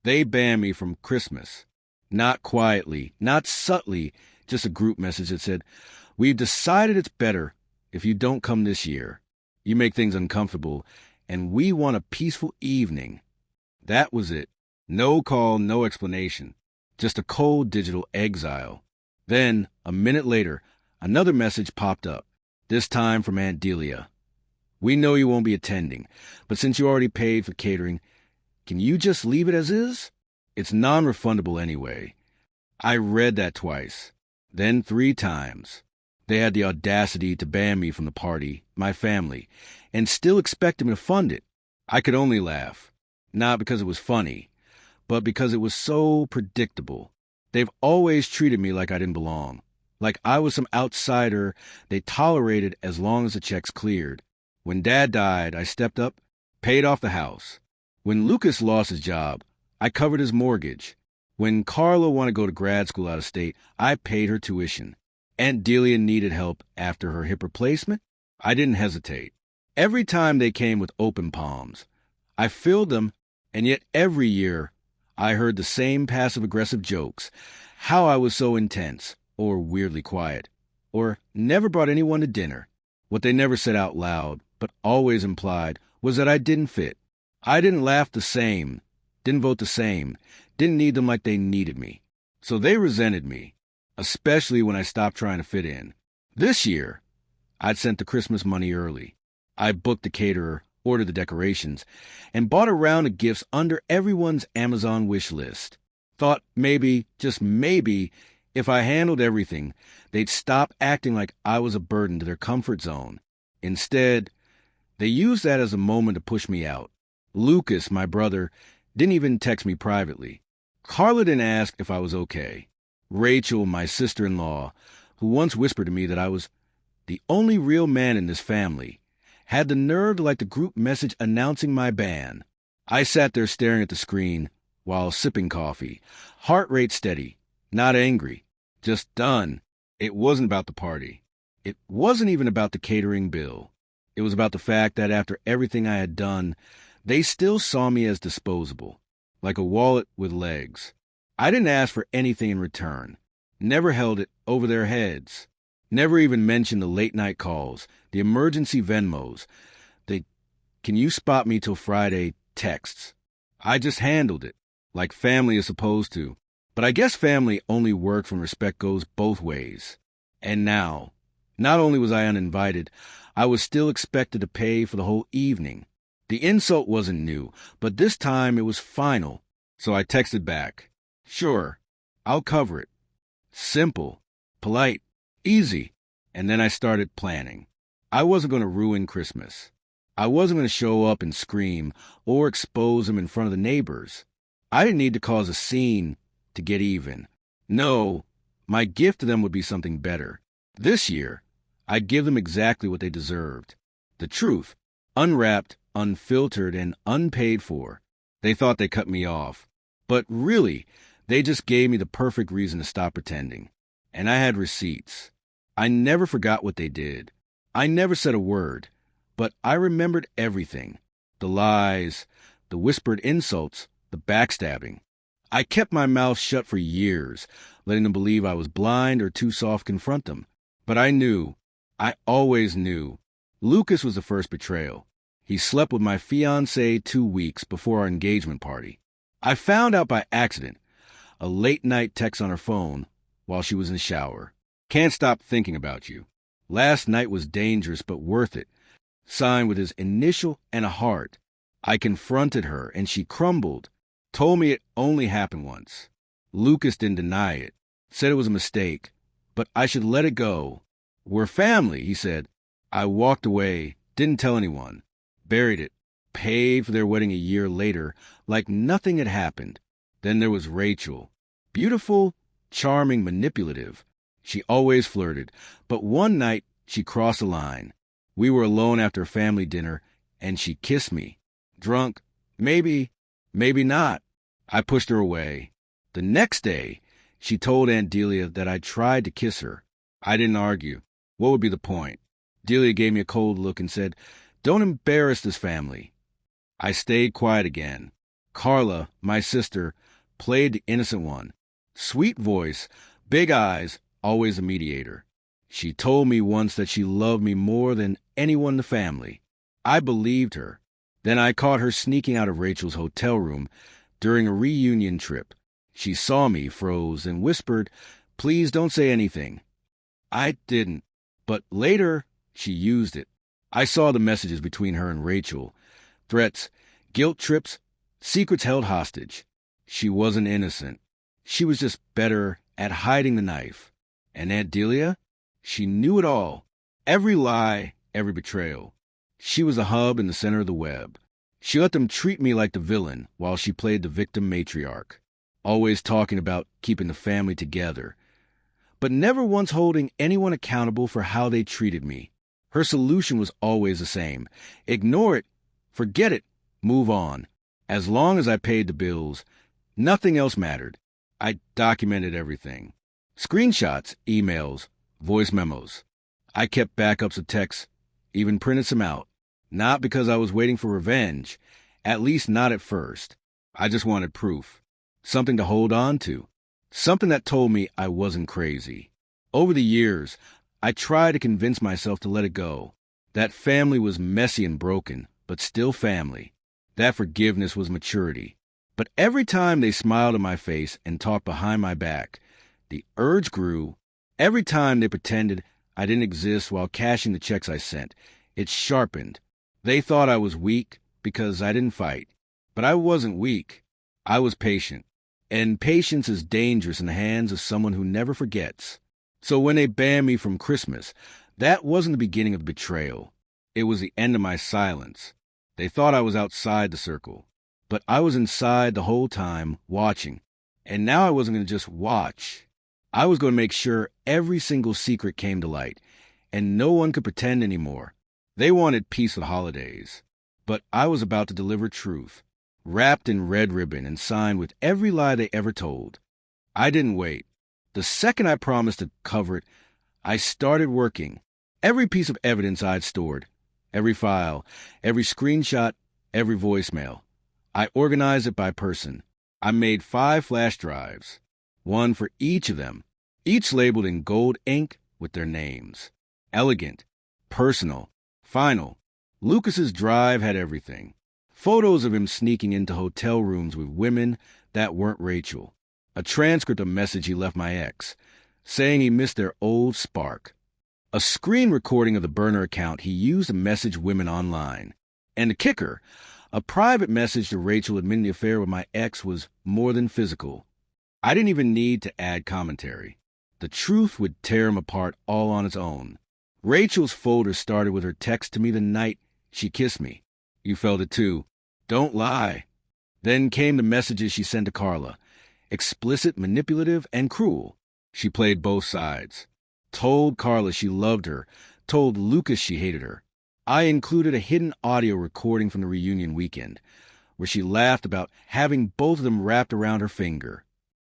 They banned me from Christmas. Not quietly, not subtly, just a group message that said, "We've decided it's better if you don't come this year. You make things uncomfortable, and we want a peaceful evening." That was it. No call, no explanation. Just a cold digital exile. Then, a minute later, another message popped up, this time from Aunt Delia. "We know you won't be attending, but since you already paid for catering, can you just leave it as is? It's non-refundable anyway." I read that twice, then 3 times. They had the audacity to ban me from the party, my family, and still expected me to fund it. I could only laugh, not because it was funny, but because it was so predictable. They've always treated me like I didn't belong, like I was some outsider they tolerated as long as the checks cleared. When Dad died, I stepped up, paid off the house. When Lucas lost his job, I covered his mortgage. When Carla wanted to go to grad school out of state, I paid her tuition. Aunt Delia needed help after her hip replacement. I didn't hesitate. Every time they came with open palms, I filled them, and yet every year I heard the same passive-aggressive jokes, how I was so intense, or weirdly quiet, or never brought anyone to dinner. What they never said out loud, but always implied, was that I didn't fit. I didn't laugh the same, didn't vote the same, didn't need them like they needed me. So they resented me, especially when I stopped trying to fit in. This year, I'd sent the Christmas money early. I booked the caterer, ordered the decorations, and bought a round of gifts under everyone's Amazon wish list. Thought maybe, just maybe, if I handled everything, they'd stop acting like I was a burden to their comfort zone. Instead, they used that as a moment to push me out. Lucas, my brother, didn't even text me privately. Carla didn't ask if I was okay. Rachel, my sister-in-law, who once whispered to me that I was the only real man in this family, had the nerve to like the group message announcing my ban. I sat there staring at the screen while sipping coffee, heart rate steady, not angry, just done. It wasn't about the party. It wasn't even about the catering bill. It was about the fact that after everything I had done, they still saw me as disposable, like a wallet with legs. I didn't ask for anything in return, never held it over their heads, never even mentioned the late-night calls, the emergency Venmos, the "can you spot me till Friday" texts. I just handled it, like family is supposed to. But I guess family only works when respect goes both ways. And now, not only was I uninvited, I was still expected to pay for the whole evening. The insult wasn't new, but this time it was final. So I texted back, "Sure, I'll cover it." Simple, polite, easy. And then I started planning. I wasn't going to ruin Christmas. I wasn't going to show up and scream or expose them in front of the neighbors. I didn't need to cause a scene to get even. No, my gift to them would be something better. This year, I'd give them exactly what they deserved. The truth, unwrapped, unfiltered, and unpaid for. They thought they cut me off. But really, they just gave me the perfect reason to stop pretending. And I had receipts. I never forgot what they did. I never said a word. But I remembered everything. The lies, the whispered insults, the backstabbing. I kept my mouth shut for years, letting them believe I was blind or too soft to confront them. But I knew. I always knew. Lucas was the first betrayal. He slept with my fiancée 2 weeks before our engagement party. I found out by accident, a late-night text on her phone while she was in the shower. "Can't stop thinking about you. Last night was dangerous but worth it." Signed with his initial and a heart. I confronted her, and she crumbled. Told me it only happened once. Lucas didn't deny it. Said it was a mistake, but I should let it go. "We're family," he said. I walked away, didn't tell anyone. Buried it. Paid for their wedding a year later, like nothing had happened. Then there was Rachel. Beautiful, charming, manipulative. She always flirted, but one night she crossed the line. We were alone after a family dinner, and she kissed me. Drunk. Maybe not. I pushed her away. The next day, she told Aunt Delia that I tried to kiss her. I didn't argue. What would be the point? Delia gave me a cold look and said, "Don't embarrass this family." I stayed quiet again. Carla, my sister, played the innocent one. Sweet voice, big eyes, always a mediator. She told me once that she loved me more than anyone in the family. I believed her. Then I caught her sneaking out of Rachel's hotel room during a reunion trip. She saw me, froze, and whispered, "Please don't say anything." I didn't, but later she used it. I saw the messages between her and Rachel. Threats, guilt trips, secrets held hostage. She wasn't innocent. She was just better at hiding the knife. And Aunt Delia? She knew it all. Every lie, every betrayal. She was the hub in the center of the web. She let them treat me like the villain while she played the victim matriarch, always talking about keeping the family together, but never once holding anyone accountable for how they treated me. Her solution was always the same. Ignore it, forget it, move on. As long as I paid the bills, nothing else mattered. I documented everything. Screenshots, emails, voice memos. I kept backups of texts, even printed some out. Not because I was waiting for revenge, at least not at first. I just wanted proof. Something to hold on to. Something that told me I wasn't crazy. Over the years, I tried to convince myself to let it go. That family was messy and broken, but still family. That forgiveness was maturity. But every time they smiled in my face and talked behind my back, the urge grew. Every time they pretended I didn't exist while cashing the checks I sent, it sharpened. They thought I was weak because I didn't fight. But I wasn't weak. I was patient. And patience is dangerous in the hands of someone who never forgets. So when they banned me from Christmas, that wasn't the beginning of the betrayal. It was the end of my silence. They thought I was outside the circle. But I was inside the whole time, watching. And now I wasn't going to just watch. I was going to make sure every single secret came to light, and no one could pretend anymore. They wanted peace with holidays. But I was about to deliver truth, wrapped in red ribbon and signed with every lie they ever told. I didn't wait. The second I promised to cover it, I started working. Every piece of evidence I'd stored, every file, every screenshot, every voicemail. I organized it by person. I made 5 flash drives, one for each of them, each labeled in gold ink with their names. Elegant, personal, final. Lucas's drive had everything. Photos of him sneaking into hotel rooms with women that weren't Rachel. A transcript of a message he left my ex, saying he missed their old spark. A screen recording of the burner account he used to message women online. And the kicker, a private message to Rachel admitting the affair with my ex was more than physical. I didn't even need to add commentary. The truth would tear him apart all on its own. Rachel's folder started with her text to me the night she kissed me. You felt it too. Don't lie. Then came the messages she sent to Carla. Explicit, manipulative, and cruel. She played both sides. Told Carla she loved her. Told Lucas she hated her. I included a hidden audio recording from the reunion weekend, where she laughed about having both of them wrapped around her finger.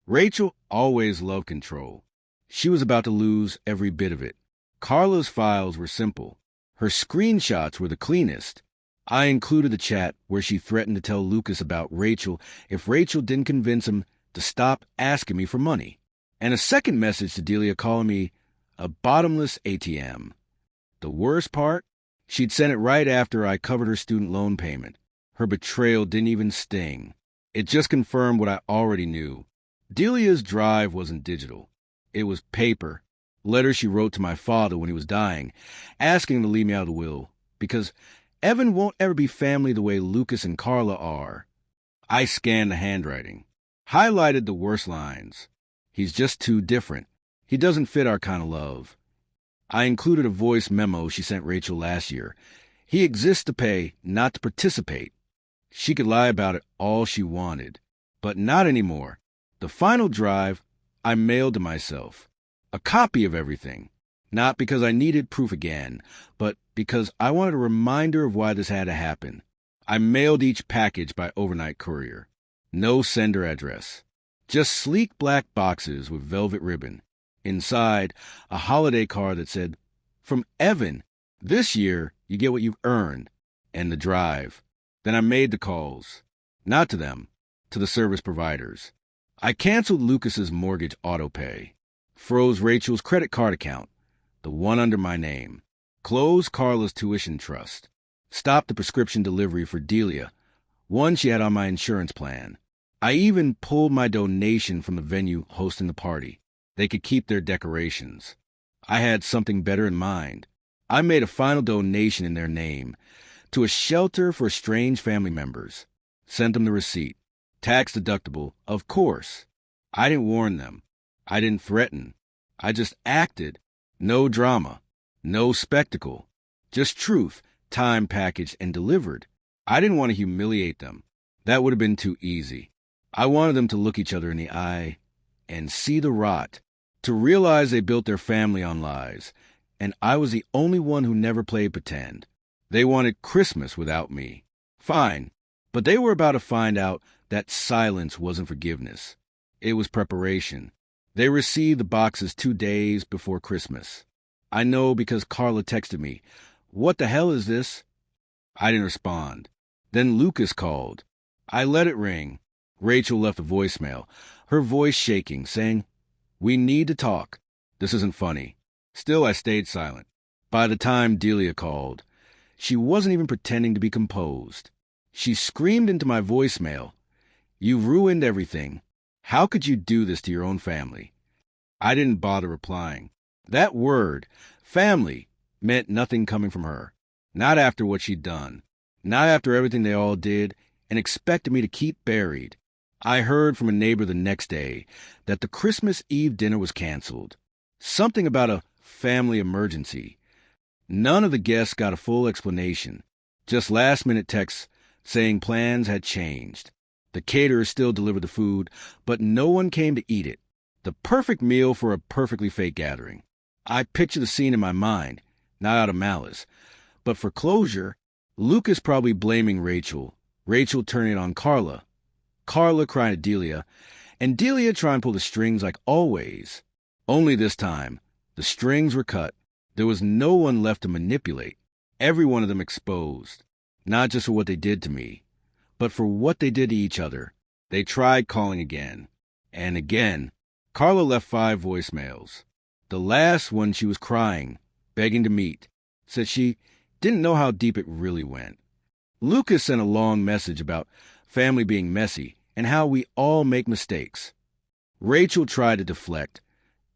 Rachel always loved control. She was about to lose every bit of it. Carla's files were simple. Her screenshots were the cleanest. I included the chat where she threatened to tell Lucas about Rachel if Rachel didn't convince him to stop asking me for money. And a second message to Delia calling me a bottomless ATM. The worst part? She'd sent it right after I covered her student loan payment. Her betrayal didn't even sting. It just confirmed what I already knew. Delia's drive wasn't digital. It was paper. Letters she wrote to my father when he was dying, asking him to leave me out of the will, because Evan won't ever be family the way Lucas and Carla are. I scanned the handwriting, highlighted the worst lines. He's just too different. He doesn't fit our kind of love. I included a voice memo she sent Rachel last year. He exists to pay, not to participate. She could lie about it all she wanted, but not anymore. The final drive I mailed to myself. A copy of everything. Not because I needed proof again, but because I wanted a reminder of why this had to happen. I mailed each package by overnight courier. No sender address. Just sleek black boxes with velvet ribbon. Inside, a holiday card that said, "From Evan, this year you get what you've earned," and the drive. Then I made the calls. Not to them, to the service providers. I canceled Lucas's mortgage autopay, froze Rachel's credit card account, the one under my name, closed Carla's tuition trust, stopped the prescription delivery for Delia, one she had on my insurance plan. I even pulled my donation from the venue hosting the party. They could keep their decorations. I had something better in mind. I made a final donation in their name to a shelter for estranged family members. Sent them the receipt. Tax deductible, of course. I didn't warn them. I didn't threaten. I just acted. No drama. No spectacle. Just truth, time packaged and delivered. I didn't want to humiliate them. That would have been too easy. I wanted them to look each other in the eye and see the rot, to realize they built their family on lies, and I was the only one who never played pretend. They wanted Christmas without me. Fine, but they were about to find out that silence wasn't forgiveness. It was preparation. They received the boxes 2 days before Christmas. I know because Carla texted me, "What the hell is this?" I didn't respond. Then Lucas called. I let it ring. Rachel left a voicemail, her voice shaking, saying, "We need to talk. This isn't funny." Still, I stayed silent. By the time Delia called, she wasn't even pretending to be composed. She screamed into my voicemail, "You've ruined everything. How could you do this to your own family?" I didn't bother replying. That word, family, meant nothing coming from her. Not after what she'd done. Not after everything they all did and expected me to keep buried. I heard from a neighbor the next day that the Christmas Eve dinner was canceled. Something about a family emergency. None of the guests got a full explanation. Just last-minute texts saying plans had changed. The caterer still delivered the food, but no one came to eat it. The perfect meal for a perfectly fake gathering. I picture the scene in my mind, not out of malice. But for closure, Lucas probably blaming Rachel, Rachel turning it on Carla, Carla crying to Delia, and Delia trying to pull the strings like always. Only this time, the strings were cut. There was no one left to manipulate. Every one of them exposed. Not just for what they did to me, but for what they did to each other. They tried calling again. And again. Carla left 5 voicemails. The last one she was crying, begging to meet. Said she didn't know how deep it really went. Lucas sent a long message about family being messy and how we all make mistakes. Rachel tried to deflect,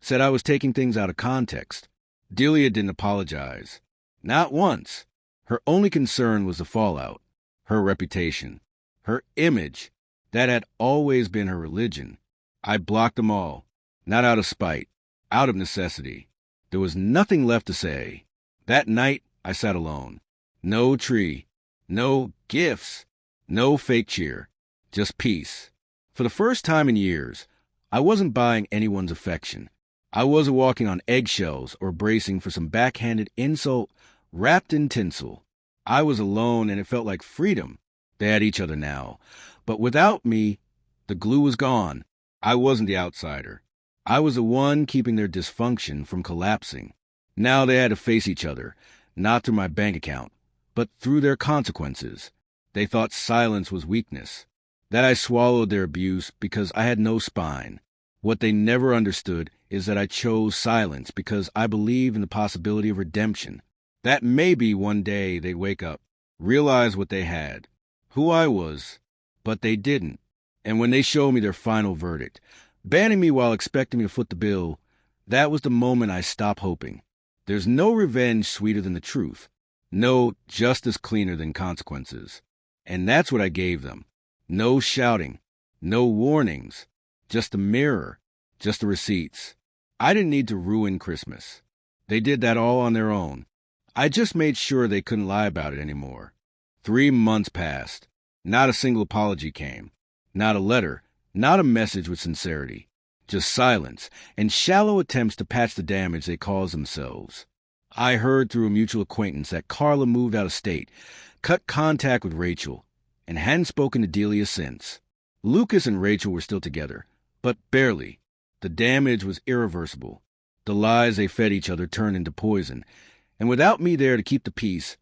said I was taking things out of context. Delia didn't apologize. Not once. Her only concern was the fallout, her reputation, her image. That had always been her religion. I blocked them all, not out of spite, out of necessity. There was nothing left to say. That night, I sat alone. No tree, no gifts, no fake cheer, just peace. For the first time in years, I wasn't buying anyone's affection. I wasn't walking on eggshells or bracing for some backhanded insult wrapped in tinsel. I was alone, and it felt like freedom. They had each other now. But without me, the glue was gone. I wasn't the outsider. I was the one keeping their dysfunction from collapsing. Now they had to face each other, not through my bank account, but through their consequences. They thought silence was weakness, that I swallowed their abuse because I had no spine. What they never understood is that I chose silence because I believe in the possibility of redemption. That maybe one day they'd wake up, realize what they had, who I was, but they didn't. And when they showed me their final verdict, banning me while expecting me to foot the bill, that was the moment I stopped hoping. There's no revenge sweeter than the truth, no justice cleaner than consequences. And that's what I gave them. No shouting, no warnings, just a mirror, just the receipts. I didn't need to ruin Christmas. They did that all on their own. I just made sure they couldn't lie about it anymore. 3 months passed. Not a single apology came. Not a letter, not a message with sincerity. Just silence and shallow attempts to patch the damage they caused themselves. I heard through a mutual acquaintance that Carla moved out of state, cut contact with Rachel, and hadn't spoken to Delia since. Lucas and Rachel were still together, but barely. The damage was irreversible. The lies they fed each other turned into poison, and without me there to keep the peace,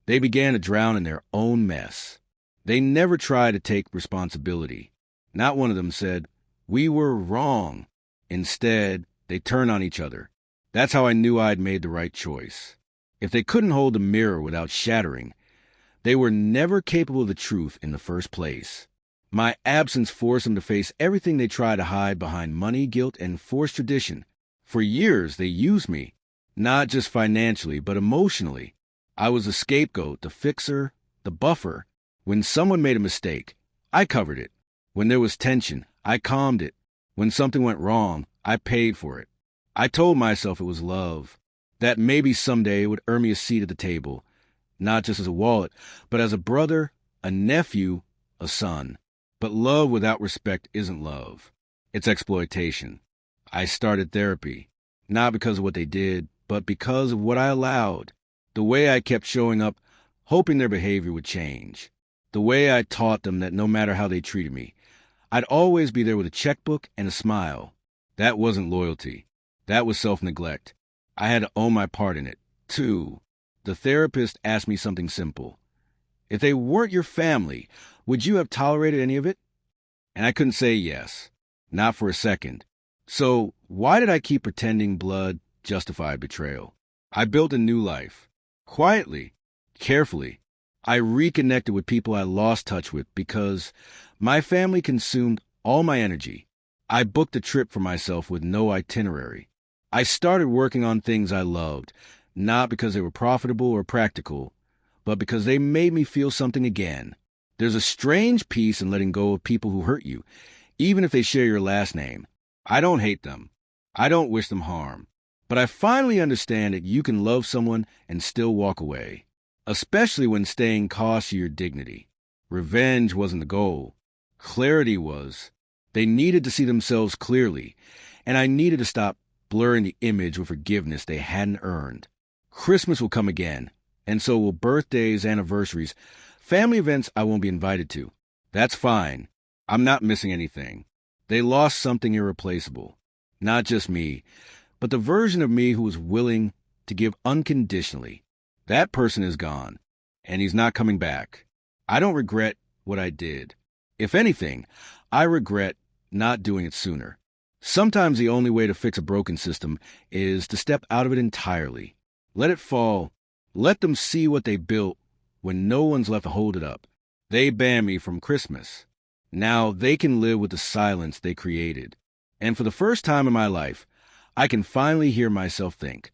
they began to drown in their own mess. They never tried to take responsibility. Not one of them said, "We were wrong." Instead, they turned on each other. That's how I knew I'd made the right choice. If they couldn't hold a mirror without shattering, they were never capable of the truth in the first place. My absence forced them to face everything they tried to hide behind money, guilt, and forced tradition. For years, they used me, not just financially, but emotionally. I was the scapegoat, the fixer, the buffer. When someone made a mistake, I covered it. When there was tension, I calmed it. When something went wrong, I paid for it. I told myself it was love, that maybe someday it would earn me a seat at the table, not just as a wallet, but as a brother, a nephew, a son. But love without respect isn't love. It's exploitation. I started therapy, not because of what they did, but because of what I allowed. The way I kept showing up, hoping their behavior would change. The way I taught them that no matter how they treated me, I'd always be there with a checkbook and a smile. That wasn't loyalty. That was self-neglect. I had to own my part in it, too. The therapist asked me something simple. If they weren't your family, would you have tolerated any of it? And I couldn't say yes. Not for a second. So why did I keep pretending blood justified betrayal? I built a new life. Quietly. Carefully. I reconnected with people I lost touch with because my family consumed all my energy. I booked a trip for myself with no itinerary. I started working on things I loved, not because they were profitable or practical, but because they made me feel something again. There's a strange peace in letting go of people who hurt you, even if they share your last name. I don't hate them. I don't wish them harm. But I finally understand that you can love someone and still walk away, especially when staying costs you your dignity. Revenge wasn't the goal. Clarity was. They needed to see themselves clearly, and I needed to stop blurring the image with forgiveness they hadn't earned. Christmas will come again, and so will birthdays, anniversaries, family events I won't be invited to. That's fine. I'm not missing anything. They lost something irreplaceable. Not just me, but the version of me who was willing to give unconditionally. That person is gone, and he's not coming back. I don't regret what I did. If anything, I regret not doing it sooner. Sometimes the only way to fix a broken system is to step out of it entirely. Let it fall. Let them see what they built when no one's left to hold it up. They banned me from Christmas. Now they can live with the silence they created. And for the first time in my life, I can finally hear myself think,